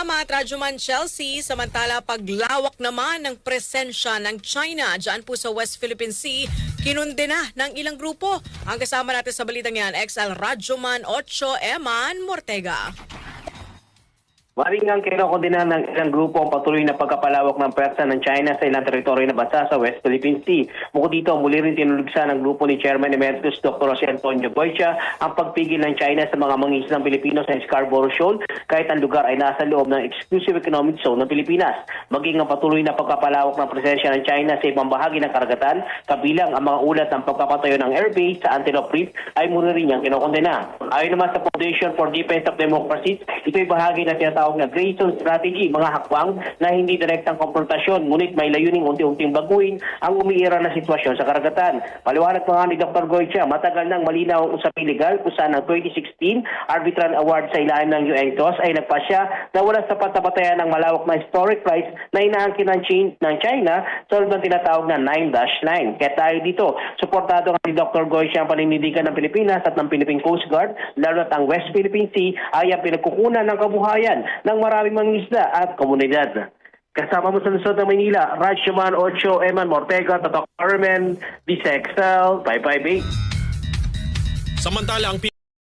Salamat, Radyoman Chelsea. Samantala, paglawak naman ng presensya ng China dyan po sa West Philippine Sea, kinunde na ng ilang grupo. Ang kasama natin sa balitang yan, XL Radyoman 8 Eman Mortega. Maring kinokondena ng ilang grupo ang patuloy na pagkapalawak ng pwersa ng China sa ilang teritoryo na bansa sa West Philippine Sea. Bukod dito, muli rin tinulugsa ng grupo ni Chairman Emeritus Dr. Jose Antonio Goycia ang pagpigil ng China sa mga mangingisdang Pilipino sa Scarborough Shoal kahit ang lugar ay nasa loob ng Exclusive Economic Zone ng Pilipinas. Maging ang patuloy na pagkapalawak ng presensya ng China sa ibang bahagi ng karagatan, kabilang ang mga ulat ng pagpapatayo ng airbase sa Antelope Reef ay muli rin niyang kinokondena. Ayon naman sa Foundation for Defense of Democracy, ito'y bahagi na tinatawag na Grayson Strategy, mga hakbang na hindi direktang konfrontasyon, ngunit may layuning unti-unting baguhin ang umiira na sitwasyon sa karagatan. Paliwanag pa nga ni Dr. Goycia, matagal nang malinaw ang usaping legal kung saan ang 2016 Arbitral Award sa ilalim ng UNCLOS ay nagpasya na wala sapat na patayan ng malawak na historic rights na inaangkin ng China sa loob ng tinatawag na 9-9. Kaya tayo dito, suportado nga ni Dr. Goycia ang paninindigan ng Pilipinas at ng Philippine Coast Guard, lalo na ang West Philippine Sea ay ang pinagkukunan ng kabuhayan ng maraming mangingisda at komunidad. Kasama mo sa lungsod ng Maynila, Radyoman 8 Eman Mortega, Tatak Armen, Bisexel, 558. Samantala, ang